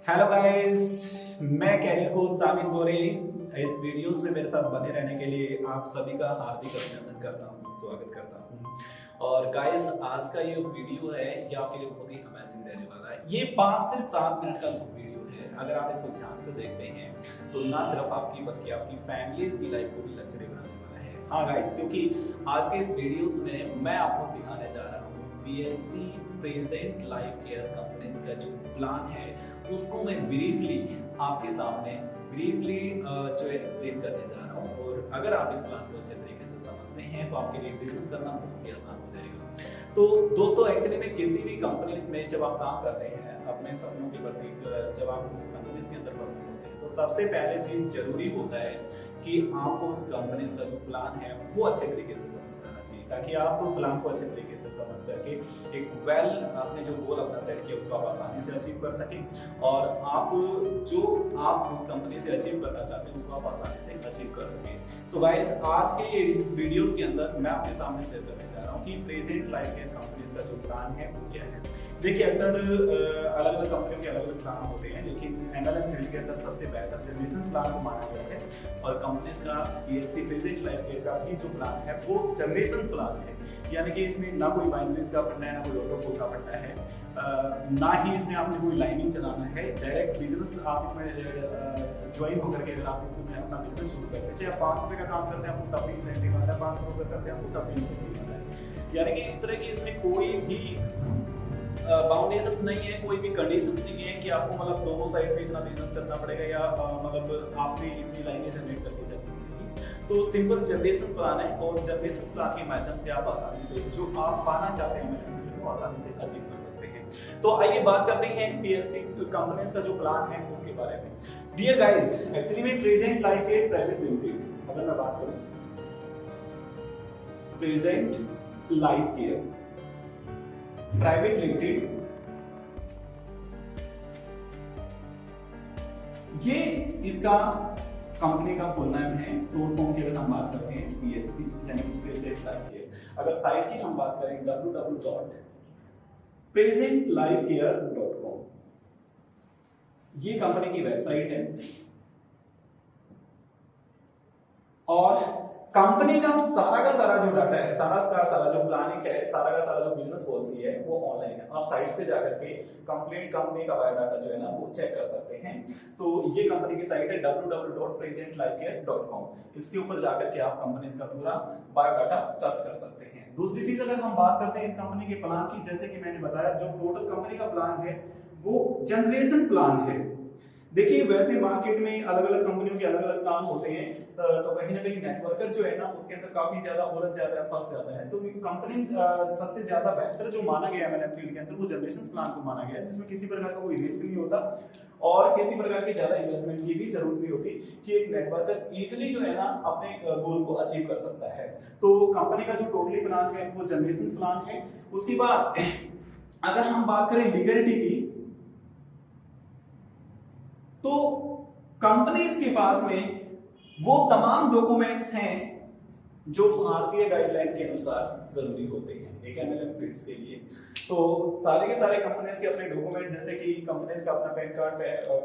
Hello guys, मैं career coach सामित गोरे। इस videos में मेरे साथ बने रहने के लिए आप सभी का हार्दिक अभिनंदन करता हूँ, स्वागत करता हूँ। और गाइस, आज का ये वीडियो है ये आपके लिए बहुत ही अमेजिंग रहने वाला है। ये 5 से 7 मिनट का जो वीडियो है, अगर आप इसको ध्यान से देखते हैं तो ना सिर्फ आपकी बल्कि आपकी फैमिलीज की लाइफ को भी लग्जरी बनाने वाला है। हाँ गाइस, क्योंकि आज के इस वीडियोस में मैं आपको सिखाने जा रहा हूँ PLC present life care companies का जो प्लान है उसको मैं ब्रीफली आपके सामने जो है एक्सप्लेन करने जा रहा हूँ। और अगर आप इस प्लान को अच्छे तरीके से समझते हैं तो आपके लिए बिजनेस करना बहुत ही आसान हो जाएगा। तो दोस्तों, एक्चुअली में किसी भी कंपनीज में जब आप काम करते हैं अपने सपनों के प्रति, जब आप उस कंपनीज के अंदर वर्क करते हैं तो सबसे पहले चीज जरूरी होता है कि आपको उस कंपनीज का जो प्लान है वो अच्छे तरीके से समझ में आना चाहिए, ताकि आप प्लान को अच्छे तरीके से समझ करके एक आपने जो गोल अपना सेट किया उसको आप आसानी से अचीव कर सकें और आप उस कंपनी से अचीव करना चाहते हैं उसको आप आसानी से अचीव कर सकें। सो गाइस, आज के इस वीडियोस के अंदर मैं आपके सामने शेयर करने जा रहा हूँ कि प्रेजेंट लाइफ केयर कंपनीज का जो प्लान है वो क्या है। देखिए, अक्सर अलग अलग कंपनियों के अलग अलग प्लान होते हैं, लेकिन एमएलएम फील्ड के अंदर सबसे बेहतर जनरेशन प्लान को माना गया है और कंपनीज का पीएलसी प्रेजेंट लाइफ केयर का भी जो प्लान है वो जनरेशन प्लान है। यानी कि इसमें ना कोई बाइनरीज का फंडा है, ना कोई ऑटो कोड का फंडा है, ना ही इसमें आपने कोई लाइनिंग चलाना है। डायरेक्ट बिजनेस आप इसमें ज्वाइन होकर के अगर आप इसमें अपना बिजनेस शुरू करते हैं, चाहे आप 5 रुपए का काम करते हैं आपको तब भी इंसेंटिव आता है, 500 रुपए करते हैं आपको तब भी इंसेंटिव आता है। यानी कि इस तरह की इसमें कोई भी बाउंडेशंस नहीं है, कोई भी कंडीशंस नहीं है कि आपको मतलब दोनों साइड पे इतना बिजनेस करना पड़ेगा या मतलब आपने इतनी लाइनें जनरेट करके चलनी पड़ेगी। तो सिंपल जनरेशन प्लान है और जनरेशन प्लान के माध्यम से आप आसानी से जो आप पाना चाहते हैं वो आसानी से अचीव कर सकते हैं। तो आइए बात करते हैं पीएलसी कंपनीज का जो प्लान है उसके बारे में। डियर गाइस, एक्चुअली में present life care private limited, अगर मैं बात करूं present life care private limited, ये इसका कंपनी का फुल नेम है। शॉर्ट फॉर्म की अगर हम बात करते हैं पीएलसी यानी प्रेजेंट लाइफ केयर। अगर साइट की हम बात करें www.presentLifeCare.com, ये कंपनी की वेबसाइट है और कंपनी का सारा जो डाटा है, सारा का सारा जो प्लानिंग है, सारा का सारा जो बिजनेस पॉलिसी है वो ऑनलाइन है। आप साइट्स पे जाकर के कंप्लीट कंपनी का बायोडाटा जो है ना वो चेक कर सकते हैं। तो ये कंपनी की साइट है www.presentlifecare.com। इसके ऊपर जाकर के आप कंपनीज का पूरा बायोडाटा सर्च कर सकते हैं। दूसरी चीज, अगर हम बात करते हैं इस कंपनी के प्लान की, जैसे कि मैंने बताया जो टोटल कंपनी का प्लान है वो जनरेशन प्लान है। देखिए, वैसे मार्केट में अलग अलग कंपनियों के अलग अलग प्लान होते हैं, तो कहीं ना कहीं नेटवर्कर जो है ना उसके अंदर काफी ज्यादा उलझ जाता है, फंस जाता है। तो कंपनी सबसे ज्यादा बेहतर जो माना गया है एमएलएम फील्ड के अंदर वो जनरेशन प्लान को माना गया है, जिसमें किसी प्रकार का कोई रिस्क नहीं होता और किसी प्रकार की ज्यादा इन्वेस्टमेंट की भी जरूरत नहीं होती कि एक नेटवर्कर इजिली जो है ना अपने गोल को अचीव कर सकता है। तो कंपनी का जो टोटली प्लान है वो जनरेशन प्लान है। उसके बाद अगर हम बात करें लीगलिटी की, तो कंपनीज के पास में वो तमाम डॉक्यूमेंट्स हैं जो भारतीय गाइडलाइन के अनुसार जरूरी होते हैं एक एमएलएम फील्ड्स के लिए। तो सारे के सारे कंपनीज के अपने डॉक्यूमेंट, जैसे कि कंपनीज का अपना pan card,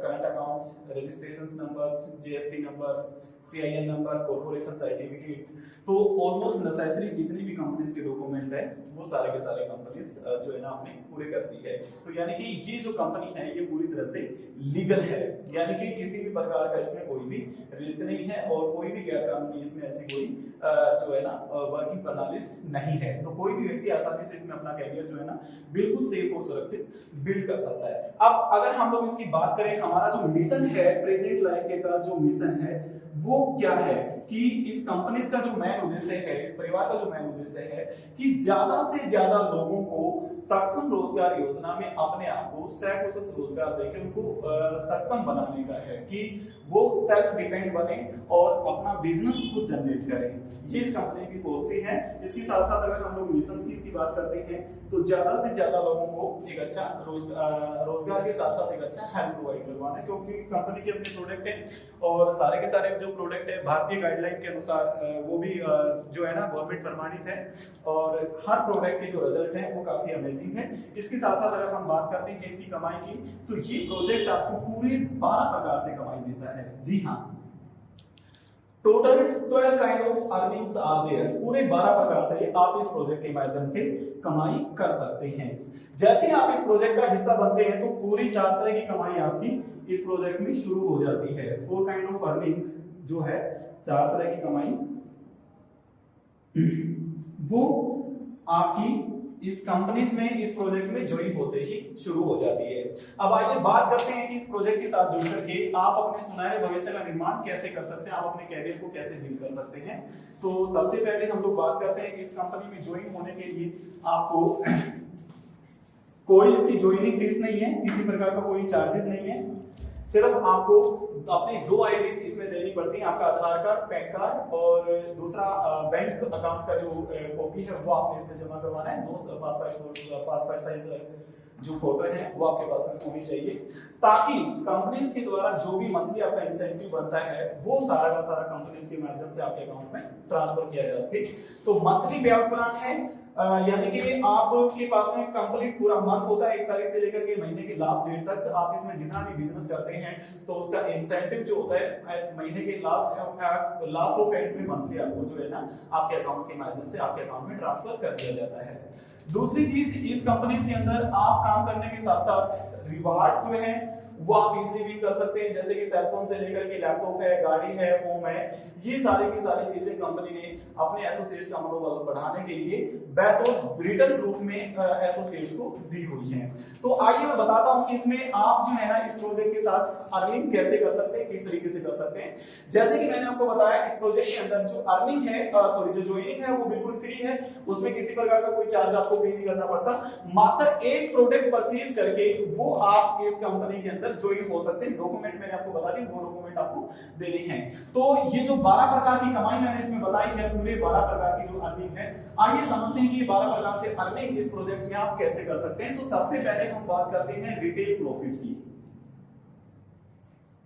current account, registration number, GST number, CIN number, corporation certificate, तो ऑलमोस्ट नेसेसरी जितने भी कंपनीज के डॉक्यूमेंट है वो सारे के सारे कंपनीज जो है ना अपने पूरे करती है। तो यानी कि ये जो कंपनी है ये पूरी तरह से लीगल है, यानी कि किसी भी प्रकार का इसमें कोई भी रिस्क नहीं है और कोई भी गैर कानूनी इसमें ऐसी कोई जो है ना वर्किंग प्रणाली नहीं है। तो कोई भी व्यक्ति आसानी से इसमें अपना कैरियर जो है ना बिल्कुल सेफ और सुरक्षित बिल्ड कर सकता है। अब अगर हम लोग इसकी बात करें, हमारा जो मिशन है प्रेजेंट लाइफ केयर का जो मिशन है वो क्या है कि इस कंपनीज का जो मेन उद्देश्य है, इस परिवार का जो मेन उद्देश्य है कि ज्यादा से ज्यादा लोगों को सक्षम रोजगार योजना में अपने आप को सकुशल रोजगार देकर उनको सक्षम बनाने का है कि वो सेल्फ डिपेंड बने और अपना बिजनेस खुद जनरेट करें। ये इस कंपनी की पॉलिसी है। इसके साथ साथ अगर हम लोग मिशन की इसकी बात करते हैं तो ज्यादा से ज्यादा लोगों को एक अच्छा रोजगार के साथ साथ एक अच्छा हेल्थ प्रोवाइड करवाना है, क्योंकि कंपनी के अपने प्रोडक्ट है और सारे के सारे जो प्रोडक्ट है भारतीय गाइडलाइन के अनुसार वो भी जो है ना गवर्नमेंट प्रमाणित है, और हर प्रोडक्ट के जो रिजल्ट हैं वो काफी अमेजिंग है। इसके साथ साथ अगर हम बात करते हैं इसकी कमाई की, तो ये प्रोजेक्ट आपको पूरे 12 प्रकार से कमाई देता है। जी हाँ, total 12 kind of earnings are there. पूरे 12 प्रकार से आप इस प्रोजेक्ट के माध्यम से कमाई कर सकते हैं। जैसे ही आप इस प्रोजेक्ट का हिस्सा बनते हैं तो पूरी 4 तरह की कमाई आपकी इस प्रोजेक्ट में शुरू हो जाती है। 4 काइंड ऑफ अर्निंग जो है, 4 तरह की कमाई वो आपकी इस कंपनीज में, इस प्रोजेक्ट में ज्वाइन होते ही शुरू हो जाती है। अब आइए बात करते हैं कि इस प्रोजेक्ट के साथ जुड़ करके आप अपने सुनहरे भविष्य का निर्माण कैसे कर सकते हैं, आप अपने कैरियर को कैसे बिल्ड कर सकते हैं। तो सबसे पहले हम लोग बात करते हैं कि इस कंपनी में ज्वाइन होने के लिए आपको कोई इसकी ज्वाइनिंग फीस नहीं है, किसी प्रकार का कोई चार्जेस नहीं है। सिर्फ आपको अपनी 2 आईडीज इसमें देनी पड़ती हैं, आपका आधार कार्ड, पैन कार्ड, और दूसरा बैंक अकाउंट का जो कॉपी है वो आपने इसमें जमा करवाना है। 2 पासपोर्ट साइज जो फोटो है वो आपके पास में होनी चाहिए, ताकि कंपनीज के द्वारा जो भी मंथली आपका इंसेंटिव बनता है वो सारा का सारा कंपनीज के माध्यम से आपके अकाउंट में ट्रांसफर किया जा सके। तो मंथली पे आउट प्लान है, यानी कि आपके पास में कंप्लीट पूरा मंथ होता है, 1 तारीख से लेकर के महीने के लास्ट डेट तक। आप इसमें जितना भी बिजनेस करते हैं तो उसका इंसेंटिव जो होता है महीने के लास्ट ऑफ एंड में मंथली आपको जो है ना आपके अकाउंट के माध्यम से आपके अकाउंट में ट्रांसफर कर दिया जाता है। दूसरी चीज, इस कंपनी के अंदर आप काम करने के साथ साथ रिवार्ड्स जो है वो आप इजीली भी कर सकते हैं, जैसे कि सेलफोन से लेकर के लैपटॉप है, गाड़ी है, होम है, ये सारी की सारी चीजें कंपनी ने अपने एसोसिएट्स का मनोबल बढ़ाने के लिए बैक रिटर्न रूप में एसोसिएट्स को दी हुई है। तो आइए मैं बताता हूं कि इसमें आप जो है ना इस प्रोजेक्ट के साथ अर्निंग कैसे कर सकते हैं, किस तरीके से कर सकते हैं। जैसे कि मैंने आपको बताया, इस प्रोजेक्ट के अंदर जो अर्निंग है, जो ज्वाइनिंग है वो बिल्कुल फ्री है, उसमें किसी प्रकार का कोई चार्ज आपको पे नहीं करना पड़ता। मात्र एक प्रोडक्ट परचेज करके वो आप इस कंपनी के अंदर ज्वाइन हो सकते हैं। डॉक्यूमेंट मैंने आपको बता दी, वो डॉक्यूमेंट आपको देने हैं। तो ये जो 12 प्रकार की कमाई मैंने इसमें बताई है, पूरे 12 प्रकार की जो अर्निंग है, आइए समझते हैं कि 12 प्रकार से अर्निंग इस प्रोजेक्ट में आप कैसे कर सकते हैं। तो सबसे पहले हम बात करते हैं रिटेल प्रॉफिट की।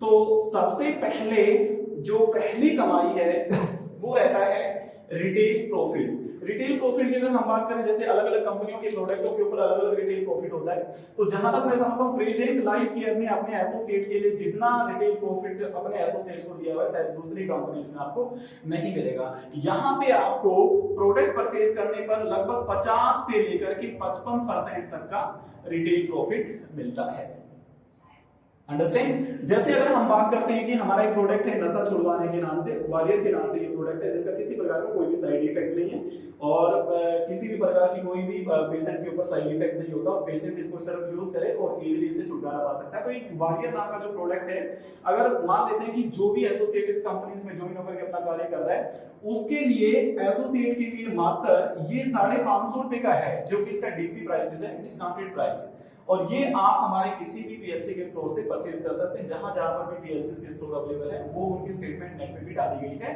तो सबसे पहले जो पहली कमाई है वो रहता है रिटेल प्रॉफिट। रिटेल प्रॉफिट की अगर हम बात करें, जैसे अलग अलग कंपनियों के प्रोडक्टों के ऊपर अलग अलग रिटेल प्रॉफिट होता है, तो जहां तक मैं समझता हूं प्रेजेंट लाइफ केयर में अपने एसोसिएट के लिए जितना रिटेल प्रॉफिट अपने एसोसिएट्स को दिया हुआ है शायद दूसरी कंपनीज में आपको नहीं मिलेगा। यहां पे आपको प्रोडक्ट परचेज करने पर लगभग 50 से लेकर के 55% तक का रिटेल प्रॉफिट मिलता है। अंडरस्टैंड? जैसे अगर हम बात करते हैं कि हमारा एक प्रोडक्ट है नशा छुड़वाने के नाम से, वॉरियर के नाम से ये प्रोडक्ट है, जिसका किसी प्रकार का कोई भी साइड इफेक्ट नहीं है और किसी भी प्रकार की कोई भी पेशेंट के ऊपर साइड इफेक्ट नहीं होता और पेशेंट इसको सिर्फ यूज करे और इजीली इससे छुटकारा पा सकता है। तो एक वॉरियर नाम का जो प्रोडक्ट है, अगर मान लेते हैं कि जो भी एसोसिएट इस कंपनीज में ज्वाइन होकर के अपना कार्य कर रहा है, उसके लिए एसोसिएट के लिए मात्र ये 550 रुपए का है, जो कि इसका डीपी प्राइस है, डिस्काउंटेड प्राइस। और ये आप हमारे किसी भी पीएलसी के स्टोर से परचेज कर सकते हैं, जहां जहां पर भी पीएलसी के स्टोर अवेलेबल है वो उनकी स्टेटमेंट नेट पे भी डाली गई है।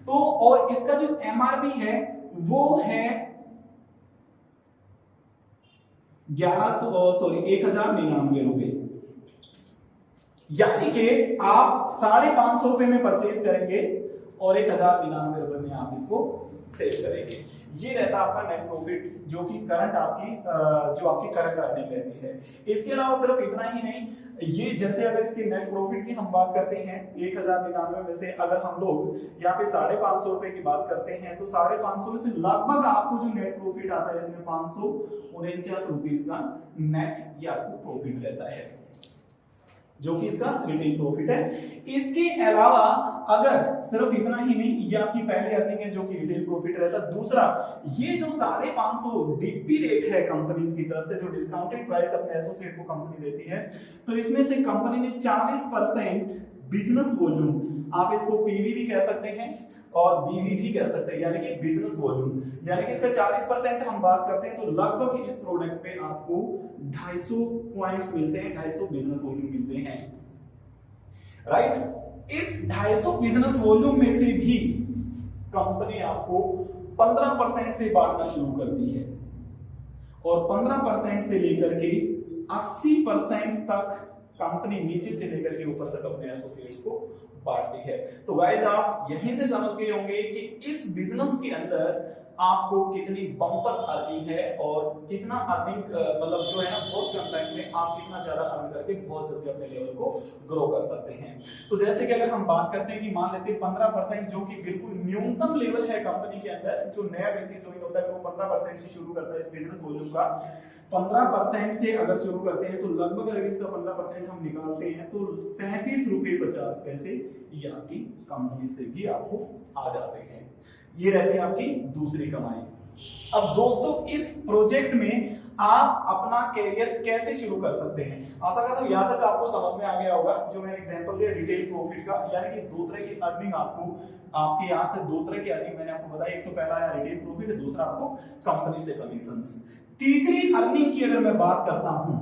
तो और इसका जो एमआरपी है वो है 1099 रुपए, यानी कि आप 550 रुपए में परचेज करेंगे और 1099 रुपए में आप इसको सेल करेंगे। ये रहता है आपका नेट प्रॉफिट, जो कि करंट आपकी करंट अर्निंग रहती है। इसके अलावा सिर्फ इतना ही नहीं, ये जैसे अगर इसके नेट प्रॉफिट की हम बात करते हैं 1099 में से अगर हम लोग यहाँ पे 550 रुपए की बात करते हैं, तो 550 में से लगभग आपको जो नेट प्रॉफिट आता है इसमें 549 रुपीज का नेट ये आपको प्रॉफिट रहता है, जो कि इसका रिटेल प्रॉफिट है। इसके अलावा अगर सिर्फ इतना ही नहीं, ये आपकी पहली अर्निंग है जो कि रिटेल प्रॉफिट रहता है। दूसरा, ये जो 550 डीपी रेट है कंपनीज की तरफ से, जो डिस्काउंटेड प्राइस अपने एसोसिएट को कंपनी देती है, तो इसमें से कंपनी ने 40% बिजनेस वॉल्यूम, आप इसको पीवी भी कह सकते हैं और बीवी भी कह सकते हैं, यानी कि बिजनेस वॉल्यूम, यानी कि इसका 40% हम बात करते हैं तो लगभग इस प्रोडक्ट पे आपको 250 पॉइंट्स मिलते हैं, 250 बिजनेस वॉल्यूम मिलते हैं, राइट। इस 250 बिजनेस वॉल्यूम में से भी कंपनी आपको 15% से बांटना शुरू करती है और 15% से लेकर के 80% तक कंपनी नीचे से लेकर के ऊपर तक अपने एसोसिएट्स को बांटती है। तो गाइस आप यहीं से समझ गए होंगे कि इस बिजनेस के अंदर आपको कितनी बम्पर अर्निंग है और कितना अर्निंग मतलब जो है ना बहुत कम टाइम में आप कितना ज्यादा अर्न करके बहुत जल्दी अपने लेवल को ग्रो कर सकते हैं। तो जैसे कि अगर हम बात करते हैं कि मान लेते हैं 15% जो कि बिल्कुल न्यूनतम लेवल है कंपनी के अंदर, जो नया व्यक्ति ज्वाइन होता है वो 15% से शुरू करता है इस बिजनेस वॉल्यूम का। 15% से अगर शुरू करते हैं तो लगभग अगर इसका 15% हम निकालते हैं तो 37.50 ये आपकी कंपनी से भी आपको आ जाते हैं। ये रहती है आपकी दूसरी कमाई। अब दोस्तों इस प्रोजेक्ट में आप अपना करियर कैसे शुरू कर सकते हैं, आशा करता हूं यहां तक आपको समझ में आ गया होगा। जो मैंने एग्जांपल दिया रिटेल प्रॉफिट का, यानी कि दो तरह की अर्निंग आपको आपके यहां से दो तरह की अर्निंग मैंने आपको बताई। एक तो पहला है रिटेल प्रॉफिट, दूसरा आपको कंपनी से कमीशंस। तीसरी अर्निंग की अगर मैं बात करता हूं,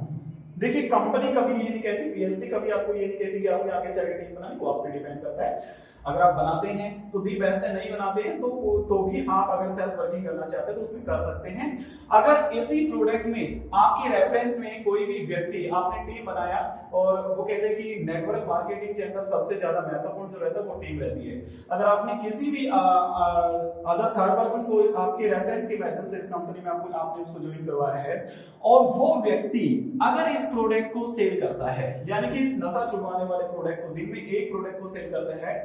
देखिए कंपनी कभी ये नहीं कहती, पीएलसी कभी आपको ये नहीं कहती कि आपको आगे से आगे टीम बनानी, वो आप पे डिपेंड करता है। अगर आप बनाते हैं तो दी बेस्ट है, नहीं बनाते हैं तो भी आप अगर सेल्फ वर्किंग करना चाहते हैं तो उसमें कर सकते हैं। अगर इसी प्रोडक्ट में आपके रेफरेंस में कोई भी व्यक्ति आपने टीम बनाया, और वो कहते हैं कि नेटवर्क मार्केटिंग के अंदर सबसे ज्यादा महत्वपूर्ण जो रहता है वो टीम रहती है। अगर आपने किसी भी अदर थर्ड पर्सन को आपके रेफरेंस के माध्यम से इस कंपनी में आपने उसको ज्वाइन करवाया है और वो व्यक्ति अगर इस प्रोडक्ट को सेल करता है, यानी कि इस नशा छुड़वाने वाले प्रोडक्ट को दिन में एक प्रोडक्ट को सेल करता है,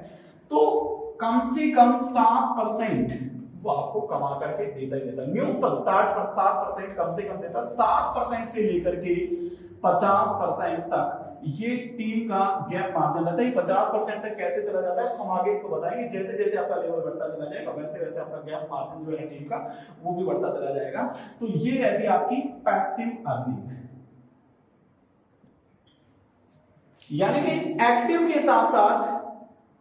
तो कम से कम 7% वो आपको कमा करके देता ही देता। न्यूनतम 7% कम से कम देता। 7% से लेकर के 50% तक ये टीम का गैप मार्जिन रहता है। 50% तक कैसे चला जाता है हम आगे इसको बताएंगे। जैसे जैसे आपका लेवल बढ़ता चला जाएगा वैसे वैसे आपका गैप मार्जिन जो है टीम का वो भी बढ़ता चला जाएगा। तो ये रहती है आपकी पैसिव अर्निंग, यानी कि एक्टिव के साथ साथ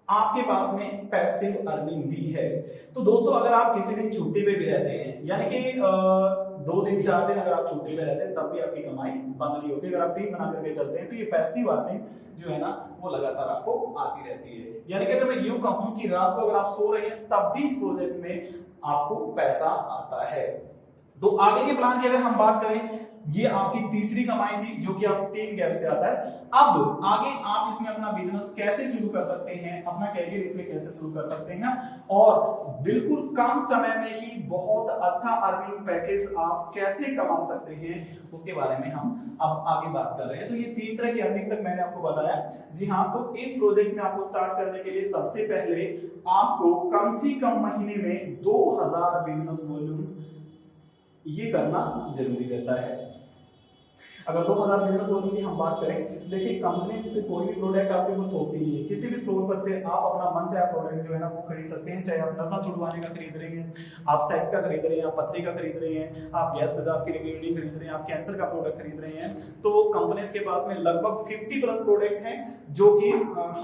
आपके पास में पैसिव अर्निंग भी है। तो दोस्तों अगर आप किसी दिन छुट्टी पे भी रहते हैं, यानी कि 2 दिन 4 दिन अगर आप छुट्टी पे रहते हैं तब भी आपकी कमाई बन रही होती है। अगर आप टीम बना करके चलते हैं तो ये पैसिव अर्निंग जो है ना वो लगातार आपको आती रहती है। यानी कि अगर मैं यूं कहूं कि रात को अगर आप सो रहे हैं तब भी इस प्रोजेक्ट में आपको पैसा आता है। तो आगे के प्लान की अगर हम बात करें, ये आपकी तीसरी कमाई थी जो कि आप टीम गैप से आता है। अब आगे आप इसमें अपना बिजनेस कैसे शुरू कर सकते हैं, अपना कैरियर इसमें कैसे शुरू कर सकते हैं और बिल्कुल कम समय में ही बहुत अच्छा अर्निंग पैकेज आप कैसे कमा सकते हैं उसके बारे में हम अब आगे बात कर रहे हैं। तो ये 3 तरह की अर्निंग तक मैंने आपको बताया। जी हाँ, तो इस प्रोजेक्ट में आपको स्टार्ट करने के लिए सबसे पहले आपको कम से कम महीने में 2000 बिजनेस वॉल्यूम ये करना जरूरी रहता है। अगर 2000 बिजनेस वॉल्यूम की हम बात करें, देखिए कंपनी से कोई भी प्रोडक्ट आपके ऊपर थोपती नहीं है। किसी भी स्टोर पर से आप अपना मनचाहा प्रोडक्ट जो है ना वो खरीद सकते हैं। चाहे आप नशा छुड़वाने का खरीद रहे हैं, आप सेक्स का खरीद रहे हैं, आप पथरी का खरीद रहे हैं, आप गैस तेजाब की रेमेडी खरीद रहे हैं, आप कैंसर का प्रोडक्ट खरीद रहे हैं, तो कंपनीज के पास में लगभग 50+ प्रोडक्ट हैं जो कि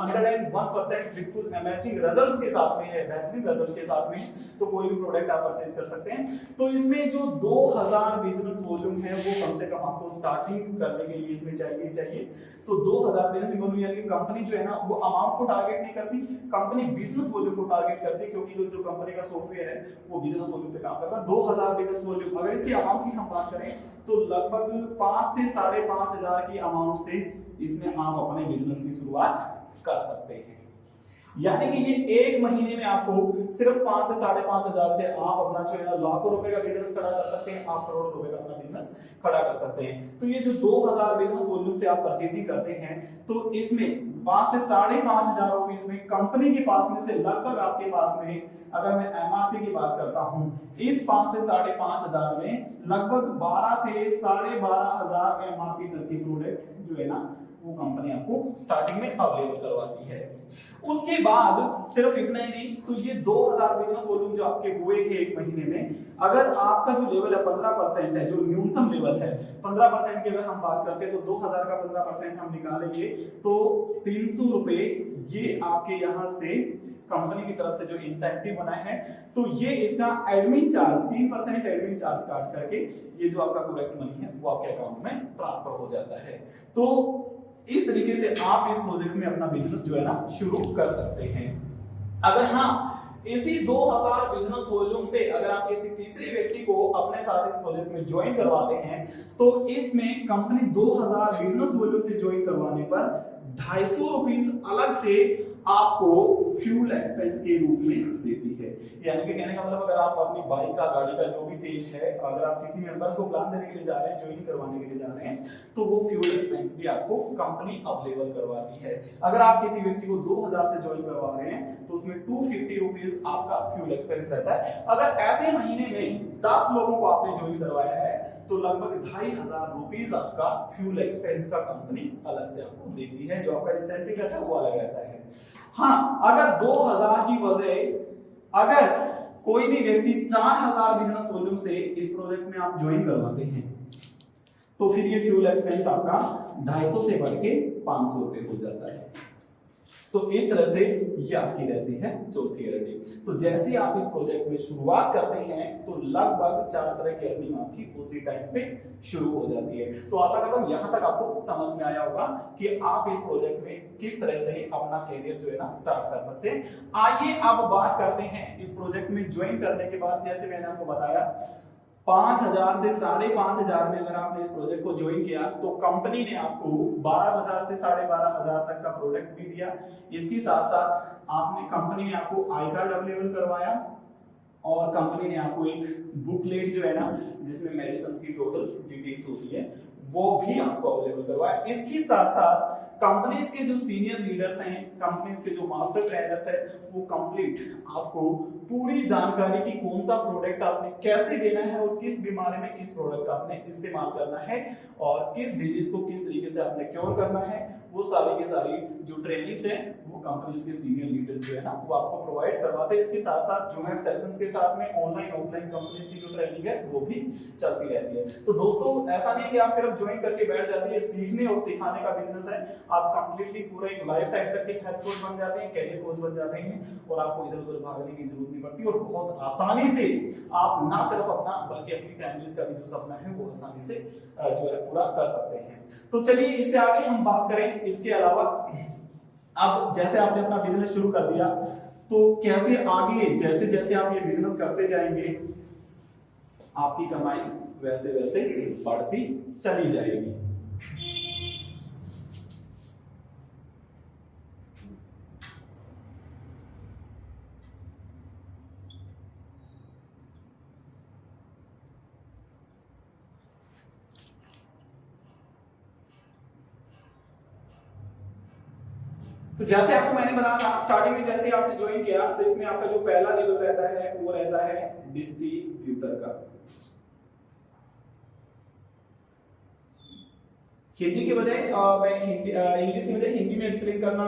101% बिल्कुल अमेजिंग रिजल्ट्स के साथ में है, बेहतरीन रिजल्ट के साथ में। तो कोई भी प्रोडक्ट आप परचेज कर सकते हैं। तो इसमें जो 2000 बिजनेस वॉल्यूम है वो कम से कम आपको स्टार्टिंग करने के लिए इसमें चाहिए। तो 2000 बिजनेस वॉल्यूम, यानी कंपनी जो है ना वो अमाउंट को टारगेट नहीं करती, कंपनी बिजनेस वॉल्यूम को टारगेट करती है, क्योंकि जो कंपनी का सॉफ्टवेयर है वो बिजनेस वॉल्यूम पे काम करता है। 2000 बिजनेस वॉल्यूम, अगर इसकी अमाउंट की हम बात करें तो लगभग 5 से 5,500 की अमाउंट से इसमें आप अपने बिजनेस की शुरुआत कर सकते हैं। यानी कि ये एक महीने में आपको सिर्फ 5 से 5,500 से आप अपना जो है ना लाखों रुपए का बिजनेस खड़ा कर सकते हैं, आप करोड़ों रुपए का अपना बिजनेस खड़ा कर सकते हैं। तो ये जो 2000 बिजनेस वॉल्यूम से आप परचेजिंग करते हैं तो इसमें 5 से 5,500 रुपीस में कंपनी के पास में से लगभग आपके पास में, अगर मैं एमआरपी की बात करता हूं, इस 5 से 5,500 में लगभग 12 से 12,500 एमआरपी तक की प्रोडक्ट जो है ना वो कंपनी आपको स्टार्टिंग में अवेलेबल करवाती है। उसके बाद सिर्फ इतना ही नहीं, तो ये 2000 बिजनेस वॉल्यूम जो आपके हुए हैं एक महीने में, अगर आपका जो लेवल है 15% है, जो न्यूनतम लेवल है 15% की अगर हम बात करते हैं तो 2000 का 15% हम निकालेंगे तो 300 रुपए ये आपके यहां से कंपनी की तरफ से जो इंसेंटिव बनाए हैं, तो ये इसका एडमिन चार्ज 3% एडमिन चार्ज काट करके ये जो आपका करेक्ट मनी है वो आपके अकाउंट में ट्रांसफर हो जाता है। तो इस तरीके से आप इस प्रोजेक्ट में अपना बिजनेस जो है ना शुरू कर सकते हैं। अगर हाँ इसी 2000 बिजनेस वॉल्यूम से अगर आप किसी तीसरे व्यक्ति को अपने साथ इस प्रोजेक्ट में ज्वाइन करवाते हैं तो इसमें कंपनी 2000 बिजनेस वॉल्यूम से ज्वाइन करवाने पर 250 रुपीज अलग से आपको फ्यूल एक्सपेंस के रूप में देती है। यानी कि कहने का मतलब अगर आप अपनी बाइक का, गाड़ी का जो भी तेल है, अगर आप किसी मेंबर्स को प्लान देने के लिए जा रहे हैं, ज्वाइन करवाने के लिए जा रहे हैं, तो वो फ्यूल एक्सपेंस भी आपको कंपनी अवेलेबल करवाती है। अगर आप किसी व्यक्ति को 2000 से ज्वाइन करवा रहे हैं तो उसमें 250 रुपीज आपका फ्यूल एक्सपेंस रहता है। अगर ऐसे महीने में 10 लोगों को आपने ज्वाइन करवाया है तो लगभग 2500 रुपीज आपका फ्यूल एक्सपेंस का कंपनी अलग से आपको देती है। जो आपका इंसेंटिव रहता है वो अलग रहता है। हाँ, अगर 2000 की वजह अगर कोई भी व्यक्ति 4000 बिजनेस वॉल्यूम से इस प्रोजेक्ट में आप ज्वाइन करवाते हैं तो फिर ये फ्यूल एक्सपेंस आपका 250 से बढ़ के 500 रुपए हो जाता है। तो इस तरह से ये आपकी रहती है चौथी अर्निंग। तो जैसे आप इस प्रोजेक्ट में शुरुआत करते हैं तो लगभग 4 तरह की अर्निंग आपकी उसी टाइम पे शुरू हो जाती है। तो आशा करता हूं यहां तक आपको समझ में आया होगा कि आप इस प्रोजेक्ट में किस तरह से अपना कैरियर जो है ना स्टार्ट कर सकते हैं। आइए अब बात करते हैं इस प्रोजेक्ट में ज्वाइन करने के बाद, जैसे मैंने आपको बताया 5000 से 5500 में अगर आपने इस प्रोजेक्ट को ज्वाइन किया तो कंपनी ने आपको 12000 से 12500 तक का प्रोडक्ट भी दिया। इसके साथ साथ आपने कंपनी ने आपको आई कार्ड अवेलेबल करवाया और कंपनी ने आपको एक बुकलेट जो है ना जिसमें मेडिसिन की टोटल डिटेल्स होती है वो भी आपको अवेलेबल करवाया। इसके साथ साथ कंपनीज के जो सीनियर लीडर्स हैं, कंपनीज के जो मास्टर ट्रेनर्स हैं, वो कंप्लीट आपको पूरी जानकारी की कौन सा प्रोडक्ट आपने कैसे देना है और किस बीमारी में किस प्रोडक्ट का आपने इस्तेमाल करना है और किस डिजीज को किस तरीके से आपने क्योर करना है, वो सारी की सारी जो ट्रेनिंग्स है वो कंपनीज के सीनियर लीडर जो है ना वो आपको प्रोवाइड करवाते हैं। इसके साथ साथ जो है सेशंस के साथ में ऑनलाइन ऑफलाइन कंपनीज की जो ट्रेनिंग है वो भी चलती रहती है। तो दोस्तों ऐसा नहीं कि आप सिर्फ ज्वाइन करके बैठ जाते हैं, सीखने और सिखाने का बिजनेस है। आप कंप्लीटली पूरा एक लाइफ टाइम तक के हेल्थ कोच बन जाते हैं, कैरियर कोच बन जाते हैं और आपको इधर-उधर भागने की जरूरत नहीं पड़ती और बहुत आसानी से आप ना सिर्फ अपना बल्कि अपनी फैमिली का भी जो सपना है वो आसानी से जो है पूरा कर सकते हैं। तो चलिए इससे आगे हम बात करें। इसके अलावा अब जैसे आपने अपना बिजनेस शुरू कर दिया तो कैसे आगे जैसे जैसे आप ये बिजनेस करते जाएंगे आपकी कमाई वैसे वैसे बढ़ती चली जाएगी। तो जैसे आपको मैंने बताया था स्टार्टिंग में जैसे आपने ज्वाइन किया तो इसमें आपका जो पहला लेवल रहता है वो रहता है डिस्ट्रीब्यूटर का। हिंदी के बजाय मैं इंग्लिश की बजाय हिंदी में एक्सप्लेन करना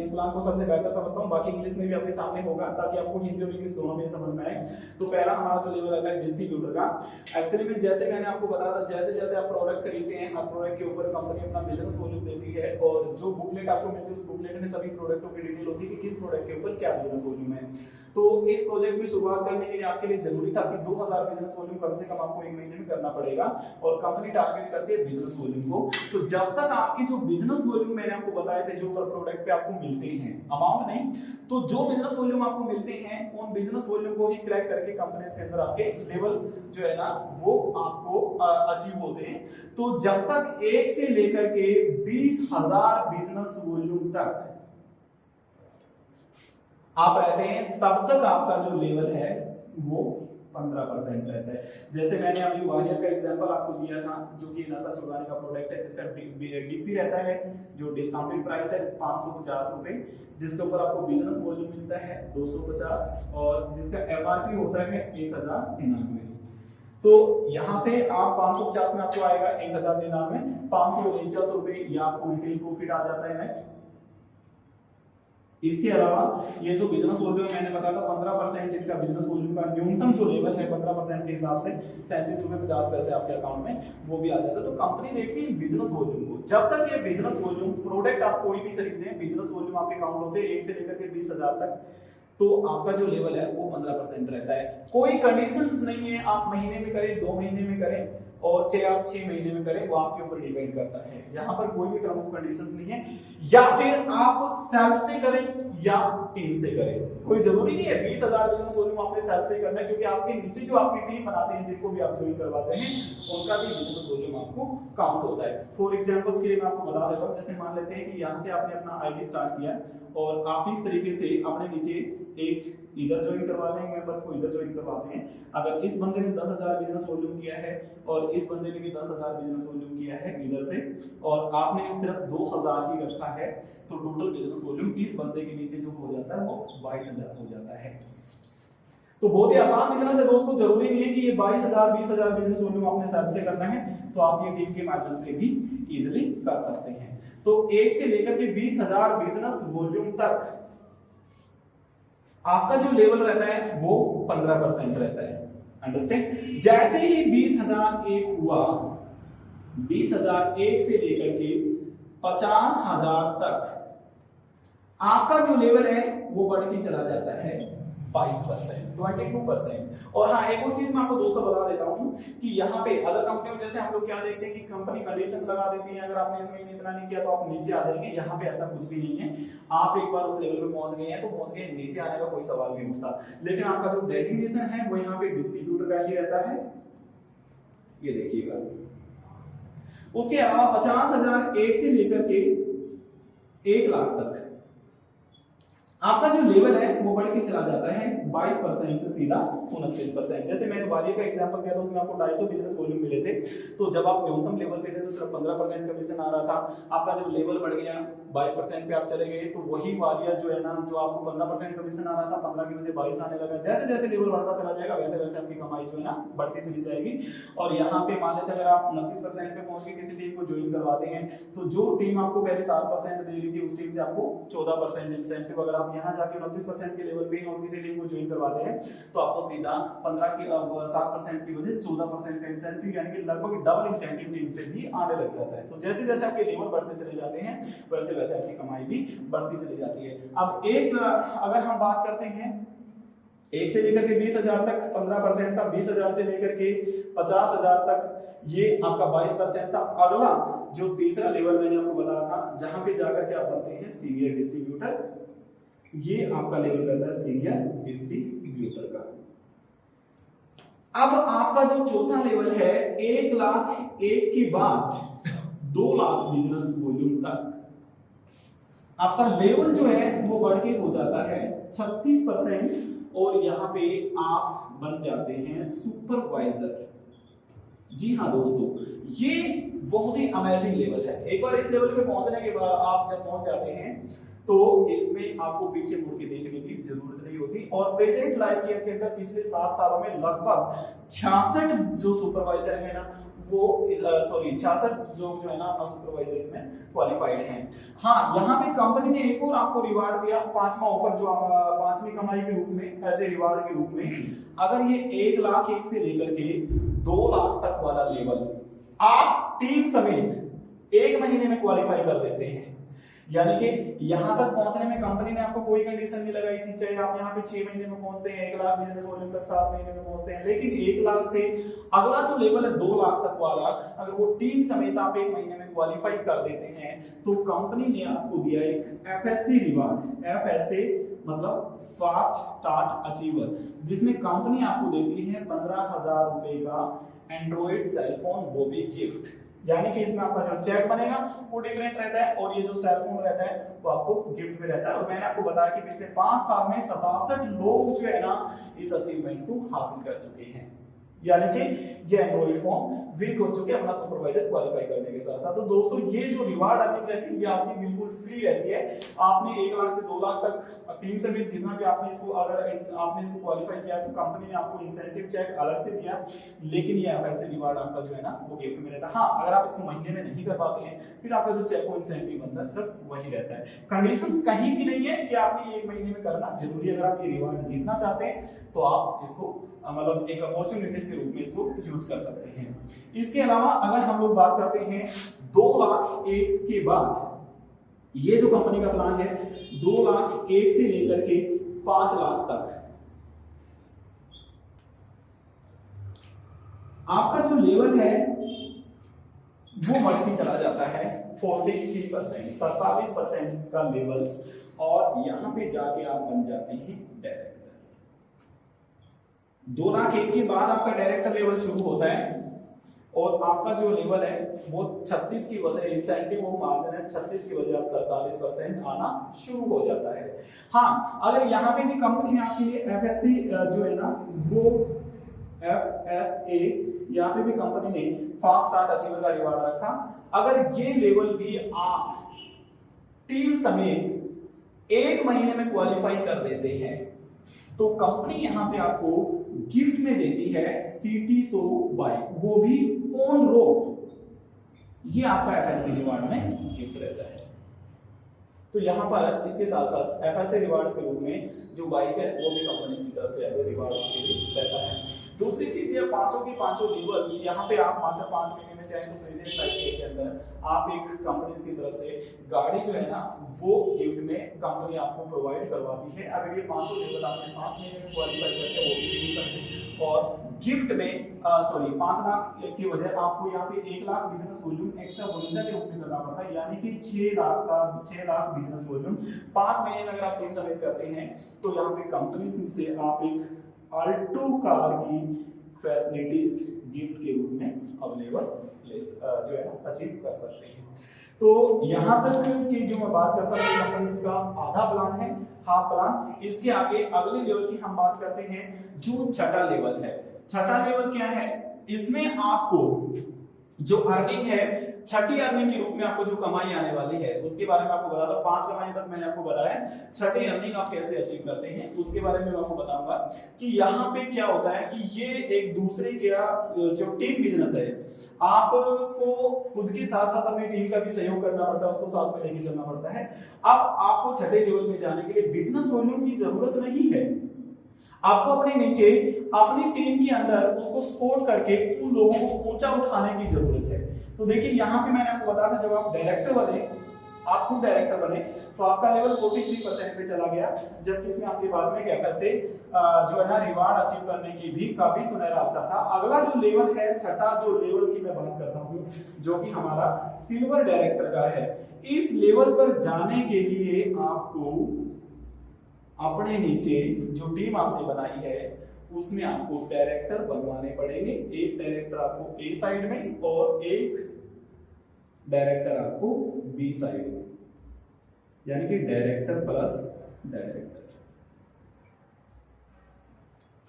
इस प्लान को सबसे बेहतर समझता हूँ। बाकी इंग्लिश में भी आपके सामने होगा ताकि आपको हिंदी और इंग्लिश दोनों में समझ में आए। तो पहला हमारा जो लेवल रहता है डिस्ट्रीब्यूटर का। एक्चुअली में जैसे मैंने आपको बताया था जैसे जैसे आप प्रोडक्ट खरीदते हैं हर प्रोडक्ट के ऊपर कंपनी अपना बिजनेस वॉल्यूम देती है और जो बुकलेट आपको मिलती है उस बुकलेट में सभी प्रोडक्टों की डिटेल होती है कि किस प्रोडक्ट के ऊपर क्या बिजनेस वॉल्यूम है। तो इस प्रोजेक्ट में शुरुआत करने के लिए आपके लिए जरूरी था कि 2000 बिजनेस वॉल्यूम कम से कम आपको 1 महीने में करना पड़ेगा और कंपनी टारगेट करती है बिजनेस वॉल्यूम को। तो जब तक आपकी जो बिजनेस वॉल्यूम मैंने आपको बताए थे जो पर प्रोडक्ट पे आपको मिलते हैं अमाउंट नहीं, तो जो बिजनेस वॉल्यूम आपको मिलते हैं उन बिजनेस वॉल्यूम को ही क्रैक करके कंपनीज के अंदर आपके लेवल जो है ना वो आपको अचीव होते हैं। तो जब तक 1 से लेकर के 20,000 बिजनेस वॉल्यूम तक आप रहते हैं तब तक आपका जो लेवल है वो 15% रहता है। जैसे मैंने अभी वॉरियर का एग्जांपल आपको दिया था जो कि नशा छुड़ाने का प्रोडक्ट है जिसका डीपी रहता है जो डिस्काउंटेड प्राइस है 550 रुपए, जिसके ऊपर आपको बिजनेस वॉल्यूम मिलता है 250 और जिसका एमआरपी होता है 1099। तो यहां से आप 550 में आपको आएगा 1099, 549 रुपए या आपको रिटेल प्रॉफिट आ जाता है नेट। इसके अलावा ये जो बिजनेस वॉल्यूम मैंने बताया था 15% इसका बिजनेस वॉल्यूम का न्यूनतम जो लेवल है 15% के हिसाब से 37 रुपए 50 पैसे आपके अकाउंट में वो भी आ जाता है। तो कंपनी देखती है बिजनेस वॉल्यूम को। जब तक ये बिजनेस वॉल्यूम प्रोडक्ट आप कोई भी खरीदते हैं बिजनेस वॉल्यूम आपके काउंट होते हैं 1 से लेकर के 20,000 तक, तो आपका जो लेवल है वो 15% रहता है। कोई कंडीशंस नहीं है आप महीने में करें 2 महीने में करें और चाहे आप 6 महीने में करें, वो आपके ऊपर डिपेंड करता है। यहाँ पर कोई भी टर्म ऑफ कंडीशंस नहीं है, या फिर आप सेल्फ से करें या टीम से करें, कोई जरूरी नहीं है 20,000 बिजनेस वॉल्यूम आपने सेल्फ से करना है, क्योंकि आपके नीचे जो आपकी टीम बनाते हैं, जिनको भी आप ज्वाइन करवाते हैं, उनका भी बिजनेस वॉल्यूम आपको काउंट होता है। फॉर एग्जांपल्स के लिए मैं आपको बता देता हूं, जैसे मान लेते हैं कि यहां से आपने अपना आईडी स्टार्ट किया और आप इस तरीके से अपने नीचे एक इधर ज्वाइन करवाते हैं मेंबर्स को, इधर ज्वाइन करवाते हैं। अगर इस बंदे ने 10,000 बिजनेस वॉल्यूम किया है और इस बंदे ने भी 10,000 बिजनेस वॉल्यूम किया है इधर से, और आपने सिर्फ 2,000 ही रखा है, तो टोटल बिजनेस वॉल्यूम इस बंदे के नीचे जो हो जाता है वो 22,000 हो जाता है। तो बहुत ही आसान बिजनेस है दोस्तों, जरूरी नहीं है कि ये 22,000 20,000 बिजनेस वॉल्यूम आपने सेल्फ से करना है, तो आप ये टीम के माध्यम से भी इजीली कर सकते हैं। तो 1 से लेकर के 20,000 बिजनेस वॉल्यूम तक आपका जो लेवल रहता है वो 15% रहता है, अंडरस्टैंड। जैसे ही 20,001 हुआ, 20,001 से लेकर के 50,000 तक आपका जो लेवल है वो बढ़ के चला जाता है 22%, 22%। और हाँ, एक और चीज मैं आपको दोस्तों बता देता हूं कि यहाँ पे अदर कंपनी में जैसे हम लोग क्या देखते हैं कि कंपनी कंडीशंस लगा देती है, अगर आपने इस महीने इतना नहीं किया तो आप नीचे आ जाएंगे। यहाँ पे ऐसा कुछ भी नहीं है, आप एक बार उस लेवल पे पहुंच गए हैं तो पहुंच गए, नीचे आने का कोई सवाल नहीं उठता। लेकिन आपका जो डेजिग्नेशन है वो यहाँ पे डिस्ट्रीब्यूटर का ही रहता है, ये देखिएगा। उसके अलावा 50,000 1 से लेकर के 1 लाख तक आपका जो लेवल है वो बढ़ के चला जाता है 22% से सीधा 29%। जैसे मैंने वालिया का एग्जांपल दिया था, उसमें आपको 250 बिजनेस वॉल्यूम मिले थे, तो जब आप न्यूनतम लेवल पे थे तो सिर्फ 15% कमीशन आ रहा था। आपका जब लेवल बढ़ गया 22% पे आप चले गए, तो वही वालिया जो है ना, जो आपको 15% कमीशन आ रहा था, 15 की वजह 22 आने लगा। जैसे जैसे लेवल बढ़ता चला जाएगा वैसे वैसे आपकी कमाई जो है ना बढ़ती चली जाएगी। और यहाँ पे मान लेते हैं अगर आप 29% पे पहुंच के किसी टीम को ज्वाइन करवाते हैं, तो जो टीम आपको पहले 7% दे रही थी उस टीम से आपको 14% इंसेंटिव, अगर आप यहाँ जाके 29% के लेवल पे और किसी टीम को ज्वाइन करवाते हैं तो आपको सीधा 7% की वजह 14% का इंसेंटिव, यानी कि लगभग डबल इंसेंटिव टीम से भी आने लग जाता है। तो जैसे जैसे आपके लेवल बढ़ते चले जाते हैं वैसे वैसे आपकी कमाई भी बढ़ती चली जाती है। अब अगर हम बात करते हैं 1 से लेकर के 20,000 तक 15% था, 20,000 से लेकर के 50,000 तक ये आपका 22% था। अगला जो तीसरा लेवल मैंने आपको बताया था, जहां पे जाकर के आप बनते हैं सीनियर डिस्ट्रीब्यूटर, ये आपका लेवल रहता है सीनियर डिस्ट्रीब्यूटर का। अब आपका जो चौथा लेवल है 1 लाख 1 के बाद 2 लाख बिजनेस वॉल्यूम तक आपका लेवल जो है वो बढ़ के हो जाता है 36%, और यहाँ पे आप बन जाते हैं सुपरवाइजर। जी हाँ दोस्तों, ये बहुत ही अमेजिंग लेवल है। एक बार इस लेवल पे पहुंचने के बाद आप जब पहुंच जाते हैं तो इसमें आपको पीछे मुड़ के देखने की जरूरत नहीं होती। और प्रेजेंट लाइफ ईयर के अंदर पिछले 7 सालों में लगभग 66 जो सुपरवाइजर है ना वो 66 लोग जो है ना अपना सुपरवाइजर इसमें क्वालिफाइड हैं। हाँ, यहाँ पे कंपनी ने एक और आपको रिवार्ड दिया, 5वां ऑफर, जो 5वीं कमाई के रूप में, ऐसे रिवार्ड के रूप में, अगर ये 1 लाख 1 से लेकर के 2 लाख तक वाला लेवल आप टीम समेत 1 महीने में क्वालिफाई कर देते हैं, यानी कि यहां तक पहुंचने में कंपनी ने आपको कोई कंडीशन नहीं लगाई थी, चाहे आप यहां पे 6 महीने में पहुंचते हैं, 1 लाख बिजनेस वॉल्यूम तक 7 महीने में पहुंचते हैं, लेकिन 1 लाख से अगला जो लेवल है 2 लाख तक वाला, अगर वो टीम समेत आप 1 महीने में क्वालिफाई कर देते हैं तो कंपनी ने आपको दिया एक एफएससी रिवार्ड। एफएससी मतलब फास्ट स्टार्ट अचीवर, जिसमें कंपनी आपको देती है 15,000 रुपए का एंड्रॉइड सेलफोन, वो भी गिफ्ट। यानी कि इसमें आपका जो चेक बनेगा वो डिफरेंट रहता है और ये जो सेल फोन रहता है वो आपको गिफ्ट में रहता है। और मैंने आपको बताया कि पिछले 5 साल में 67 लोग जो है ना इस अचीवमेंट को हासिल कर चुके हैं, यानी कि ये एंड्रॉइड फोन विन हो चुके अपना सुपरवाइजर क्वालिफाई करने के साथ साथ। तो दोस्तों ये जो रिवार्ड अर्निंग रहती है ये आपकी बिल्कुल फ्री रहती है। आपने 1 लाख से 2 लाख तक टीम से भी जितना भी आपने इसको आपने इसको क्वालिफाई किया तो कंपनी ने आपको इंसेंटिव चेक अलग से दिया, लेकिन ये ऐसे रिवार्ड आपका जो है ना वो गिफ्ट में रहता है। हाँ, अगर आप इसको महीने में नहीं कर पाते हैं फिर आपका जो चेक को इंसेंटिव बनता है सिर्फ वही रहता है। कंडीशंस कहीं भी नहीं है कि आपने 1 महीने में करना जरूरी। अगर आप ये रिवार्ड जीतना चाहते हैं तो आप इसको मतलब एक अपॉर्चुनिटीज के रूप में इसको यूज कर सकते हैं। इसके अलावा अगर हम लोग बात करते हैं 2 लाख 1 के बाद, ये जो कंपनी का प्लान है 2 लाख 1 से लेकर के 5 लाख तक आपका जो लेवल है वो बढ़ती चला जाता है 43%, 43% का लेवल्स, और यहां पे जाके आप बन जाते हैं डायरेक्टर। 2 लाख एक के बाद आपका डायरेक्टर लेवल शुरू होता है, और आपका जो लेवल है वो 36 की वजह इंसेंटिव वो मार्जिन है 36 की वजह 43% आना शुरू हो जाता है। हाँ, अगर यहाँ पे भी कंपनी ने आपके लिए एफएससी जो है ना वो एफएसए, यहाँ पे भी कंपनी ने फास्ट स्टार्ट अचीवर का रिवार्ड रखा। अगर ये लेवल भी आप टीम समेत 1 महीने में क्वालिफाई कर देते हैं तो कंपनी यहां पे आपको गिफ्ट में देती है सिटी सो बाइक, वो भी ऑन रोड। ये आपका एफएससी रिवार्ड में गिफ्ट रहता है। तो यहां पर इसके साथ साथ एफएससी रिवार्ड्स के रूप में जो बाइक है वो भी कंपनी की तरफ से एज ए रिवार्ड के लिए रहता है। दूसरी चीज ये पांचों के पांचों लेवल्स यहाँ पे आप मात्र 5 महीने में चाहे तो प्रेजेंट साइकिल के अंदर आप एक कंपनी की तरफ से गाड़ी जो है ना वो गिफ्ट में कंपनी आपको प्रोवाइड करवाती है। अगर ये पांचों लेवल आपने 5 महीने में क्वालिफाई करके वो भी दे सकते, और गिफ्ट में 5 लाख की वजह आपको यहाँ पे 1 lakh business volume extra volume के रूप में करना पड़ता है, यानी कि 6 लाख बिजनेस वॉल्यूम 5 महीने में अगर आप टीम समेत करते हैं तो यहाँ पे कंपनी से आप एक अल्टो कार की फैसिलिटीज गिफ्ट के रूप में अवेलेबल जो है ना अचीव कर सकते हैं। तो यहाँ तक की जो मैं बात करता हूँ कंपनी का आधा प्लान है, हाफ प्लान। इसके आगे अगले लेवल की हम बात करते हैं जो छठा लेवल है। छठा लेवल क्या है, इसमें आपको जो अर्निंग है छठी अर्निंग के रूप में आपको जो कमाई आने वाली है उसके बारे में आपको बताता हूं। 5 कमाई तक मैंने आपको बताया, छठी अर्निंग आप कैसे अचीव करते हैं उसके बारे में मैं आपको बताऊंगा कि यहाँ पे क्या होता है कि ये एक दूसरे का जो टीम बिजनेस है, आपको खुद के साथ साथ अपनी टीम का भी सहयोग करना पड़ता है, उसको साथ में लेके चलना पड़ता है। अब आपको छठे लेवल में जाने के लिए बिजनेस वॉल्यूम की जरूरत नहीं है, आपको अपने नीचे अपनी टीम के अंदर उसको सपोर्ट करके उन लोगों को ऊंचा उठाने की जरूरत है। तो देखिए यहाँ पे मैंने आपको बताया था जब आप डायरेक्टर बने, आप खुद डायरेक्टर बने तो आपका लेवल 43% पे चला गया, जबकि इसमें आपके पास में एक एफएसए जो है ना रिवार्ड अचीव करने की भी काफी सुनहरा अवसर था। अगला जो लेवल है छठा जो लेवल की मैं बात करता हूँ जो कि हमारा सिल्वर डायरेक्टर का है। इस लेवल पर जाने के लिए आपको अपने नीचे जो टीम आपने बनाई है उसमें आपको डायरेक्टर बनवाने पड़ेंगे। एक डायरेक्टर आपको ए साइड में और एक डायरेक्टर आपको बी साइड में, यानी कि director plus director.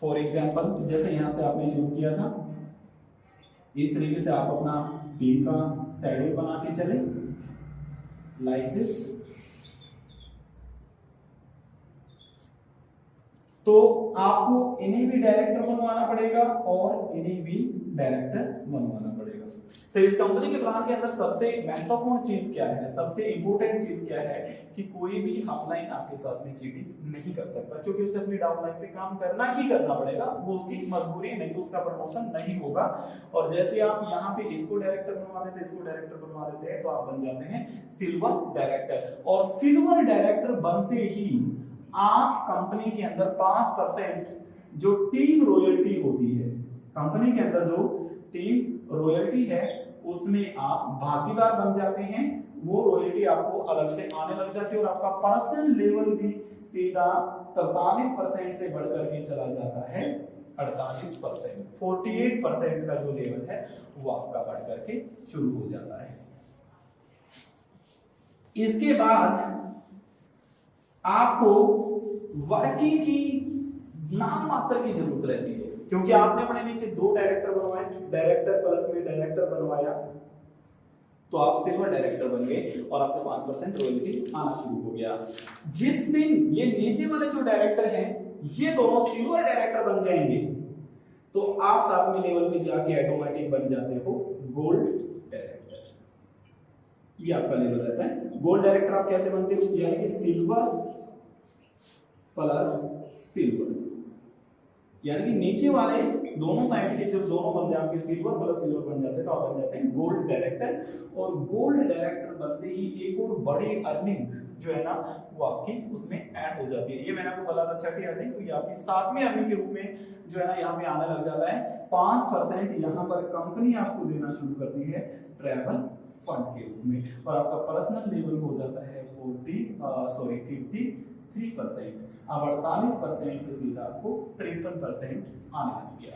For example जैसे यहां से आपने शुरू किया था इस तरीके से आप अपना टीम का शेड्यूल बनाते चले लाइक दिस। तो आपको इन्हें भी डायरेक्टर बनवाना पड़ेगा और इन्हें भी डायरेक्टर बनवाना पड़ेगा। तो इस कंपनी के प्लान के अंदर सबसे महत्वपूर्ण चीज क्या है, सबसे इंपॉर्टेंट चीज क्या है कि कोई भी अपलाइन आपके साथ में चीटिंग नहीं कर सकता, क्योंकि उसे अपनी डाउनलाइन पे काम करना ही करना पड़ेगा, वो उसकी मजबूरी, नहीं तो उसका प्रमोशन नहीं होगा। और जैसे आप यहाँ पे इसको डायरेक्टर बनवा देते, इसको डायरेक्टर बनवा देते हैं तो आप बन जाते हैं सिल्वर डायरेक्टर। और सिल्वर डायरेक्टर बनते ही आप कंपनी के अंदर 5% जो टीम रॉयल्टी होती है, कंपनी के अंदर जो टीम रॉयल्टी है उसमें आप भागीदार बन जाते हैं। वो रॉयल्टी आपको अलग से आने लग जाती है और आपका पर्सनल लेवल भी सीधा 43% से बढ़कर के चला जाता है 48%। 48% का जो लेवल है वो आपका बढ़ करके शुरू हो जाता है। इसके बाद आपको वर्किंग की नाम मात्र की जरूरत रहती है, क्योंकि आपने अपने नीचे 2 डायरेक्टर बनवाए, डायरेक्टर प्लस में डायरेक्टर बनवाया तो आप सिल्वर डायरेक्टर बन गए और आपको 5% रॉयल्टी आना शुरू हो गया। जिस दिन ये नीचे वाले जो डायरेक्टर हैं ये दोनों सिल्वर डायरेक्टर बन जाएंगे तो आप 7वें लेवल पे जाके ऑटोमेटिक बन जाते हो गोल्ड डायरेक्टर। ये आपका लेवल रहता है। गोल्ड डायरेक्टर आप कैसे बनते हो, यानी कि सिल्वर प्लस सिल्वर, यानी कि नीचे वाले दोनों साइड के जब दोनों बंदे आपके सिल्वर प्लस सिल्वर बन जाते हैं तो आप बन जाते हैं गोल्ड डायरेक्टर। और गोल्ड डायरेक्टर बनते ही एक और बड़ी अर्निंग जो है ना वो आपकी उसमें ऐड हो जाती है। ये मैंने आपको बताया था छठी अर्निंग, तो ये आपकी 7वीं अर्निंग के रूप में जो है ना यहाँ पे आने लग जाता है। 5% यहाँ पर कंपनी आपको देना शुरू करती है, ट्रैवल फंड के रूप में, और आपका पर्सनल लेवल हो जाता है 53%। अब 48% से सीधा आपको 53% आने लग गया।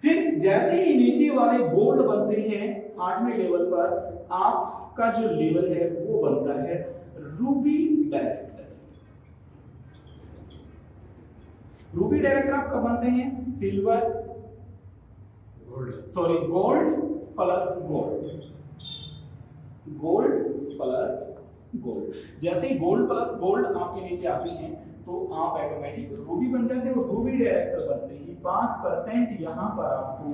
फिर जैसे ही नीचे वाले गोल्ड बनते हैं 8वें लेवल पर, आपका जो लेवल है वो बनता है रूबी डायरेक्टर। रूबी डायरेक्टर आप कब बनते हैं? Gold plus gold. जैसे ही गोल्ड प्लस गोल्ड आपके नीचे आते हैं तो आप ऑटोमेटिक रूबी बन जाते हैं, और रूबी डायरेक्टर बनते ही 5% यहां पर आपको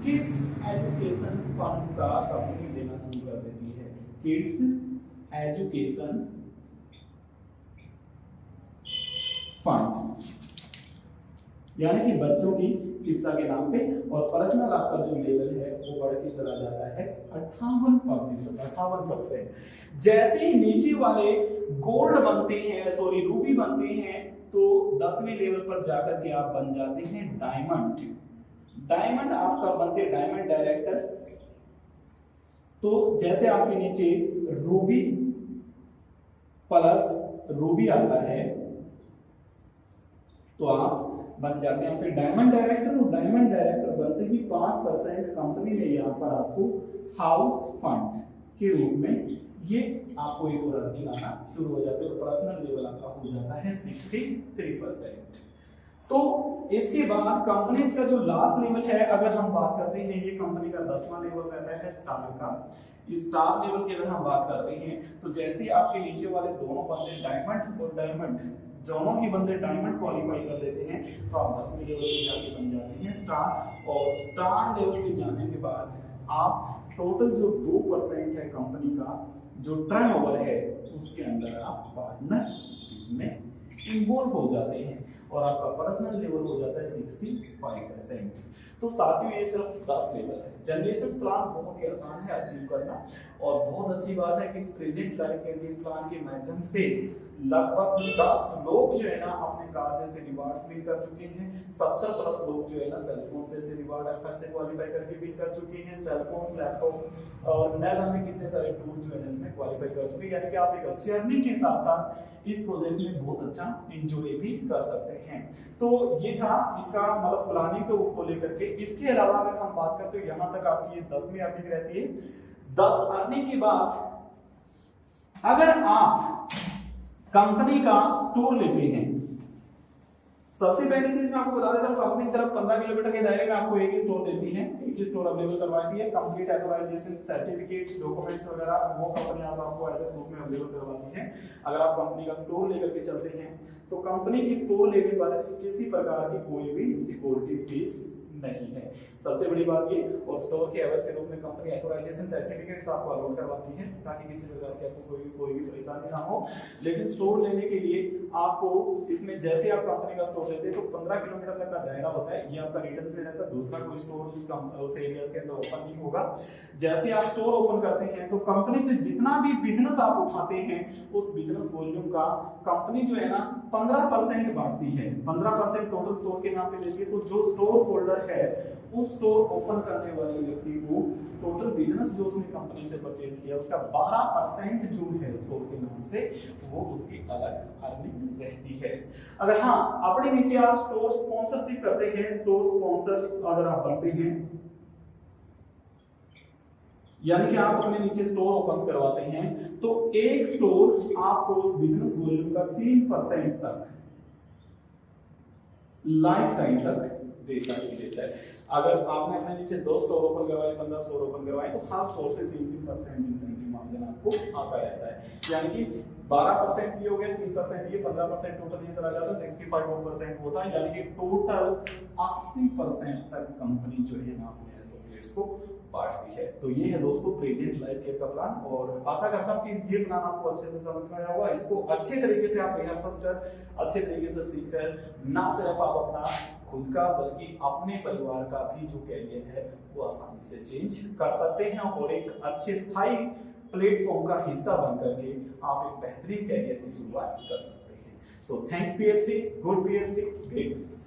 किड्स एजुकेशन फंड का कंपनी देना शुरू कर देती है। किड्स एजुकेशन फंड, यानी कि बच्चों की शिक्षा के नाम पे, और पर्सनल आपका जो लेवल है वो बढ़ के चला जाता है 58%। जैसे ही नीचे वाले गोल्ड बनते हैं, रूबी बनते हैं, तो 10वें लेवल पर जाकर के आप बन जाते हैं डायमंड आपका बनते हैं डायमंड डायरेक्टर। तो जैसे आपके नीचे रूबी प्लस रूबी आता है तो आप बन जाते हैं फिर डायमंड डायरेक्टर, और डायमंड डायरेक्टर बनते ही 5% कंपनी ने यहाँ पर आपको हाउस फंड के रूप में ये आपको एक और अर्निंग आना शुरू हो जाती है, और पर्सनल लेवल आपका हो जाता है 63%। तो इसके बाद कंपनीज का जो लास्ट लेवल है, अगर हम बात करते हैं, ये कंपनी का 10वां लेवल रहता है स्टार का। इस स्टार लेवल की अगर हम बात करते हैं तो जैसे आपके नीचे वाले दोनों बंदे डायमंड और डायमंड दोनों ही बंदे डायमंड क्वालिफाई कर लेते हैं तो आप 10वें लेवल पे जाके बन जाते हैं स्टार, और स्टार लेवल पे जाने के बाद आप टोटल जो 2% है कंपनी का जो टर्नओवर है उसके अंदर आप पार्टनरशिप में इन्वॉल्व हो जाते हैं, और आपका पर्सनल लेवल हो जाता है 65%। तो साथियों ये सिर्फ 10 लेवल है। जनरेशन प्लान बहुत ही आसान है अचीव करना, और बहुत अच्छी बात है कि इस प्रेजेंट लाइफ कैंडिस प्लान के माध्यम से लगभग 10 लोग जो है ना अपने कार्य से रिवार्ड्स विन कर चुके हैं। 70 प्लस लोग जो है ना सेलफोन से रिवार्ड एफएस से क्वालिफाई करके विन कर चुके हैं। सेलफोन, लैपटॉप और न जाने कितने सारे टूल जो है ना इसमें क्वालिफाई कर चुके हैं, यानी कि आप एक अच्छी अर्निंग के साथ साथ इस प्रोजेक्ट में बहुत अच्छा एंजॉय भी कर सकते हैं। तो ये था इसका मतलब प्लानिंग को लेकर के। इसके अलावा अगर हम बात करते हैं यहाँ तक आपकी 10वीं अर्निंग रहती है। 10 अर्निंग के बाद अगर आप कंपनी का स्टोर लेते हैं, सबसे पहली चीज मैं आपको बता देता हूं, कंपनी सिर्फ 15 किलोमीटर के दायरे में आपको एक ही स्टोर देती है, एक ही स्टोर अवेलेबल करवाती है। कंप्लीट ऑथराइजेशन सर्टिफिकेट्स, डॉक्यूमेंट्स वगैरह वो कंपनी आपको एज ए प्रूफ में अवेलेबल करवाती है। अगर आप कंपनी का स्टोर लेकर के चलते हैं तो कंपनी की स्टोर लेने पर किसी प्रकार की कोई भी सिक्योरिटी फीस नहीं है, सबसे बड़ी बात ये। और स्टोर के एवज के रूप में कंपनी ऑथराइजेशन सर्टिफिकेट्स आपको अलॉट करवाती है ताकि किसी प्रकार की आपको कोई भी परेशानी ना हो। लेकिन स्टोर लेने के लिए आपको इसमें जैसे आप कंपनी का स्टोर लेते हैं तो 15 किलोमीटर तक का दायरा होता है, ये आपका रिटर्न से रहता है। दूसरा कोई स्टोर उस एरिया के अंदर ओपन नहीं होगा। जैसे आप स्टोर ओपन करते हैं तो कंपनी से जितना भी बिजनेस आप उठाते हैं उस बिजनेस वॉल्यूम का कंपनी जो है ना 15% बांटती है। 15% टोटल स्टोर के नाम पे लेती है। तो जो स्टोर होल्डर है उस स्टोर ओपन करने वाले व्यक्ति को टोटल बिजनेस जो उसने कंपनी से परचेज किया उसका 12% जो है स्टोर के नाम से वो उसकी अलग अर्निंग रहती है। अगर हाँ अपने नीचे आप स्टोर स्पॉन्सरशिप करते हैं, स्टोर स्पॉन्सर्स अगर आप बनते हैं, यानी कि आप अपने नीचे स्टोर ओपन करवाते हैं तो एक स्टोर आपको उस बिजनेस वॉल्यूम का 3% तक लाइफ टाइम तक देता है। अगर आपने अपने नीचे 2 स्टोर ओपन करवाए, 15 स्टोर ओपन करवाए तो हर स्टोर से 3% इंसेंटिव मार्जिन आपको आता रहता है। यानी कि 12% ये हो गया, 3% ये, 15% टोटल ये चला जाता है, 65% होता है। यानी कि टोटल 80% तक कंपनी जो है ना अपने एसोसिएट्स को बांटती है। तो ये है दोस्तों प्रेजेंट लाइफ केयर का प्लान, और आशा करता हूँ कि ये प्लान आपको अच्छे से समझ में आया होगा। इसको अच्छे तरीके से आप रिहर्सल कर, अच्छे तरीके से सीख कर ना सिर्फ आप अपना खुद का बल्कि अपने परिवार का भी जो कैरियर है वो आसानी से चेंज कर सकते हैं, और एक अच्छे स्थायी प्लेटफॉर्म का हिस्सा बन करके आप एक बेहतरीन कैरियर की शुरुआत कर सकते हैं। So thanks PLC, good PLC, great PLC।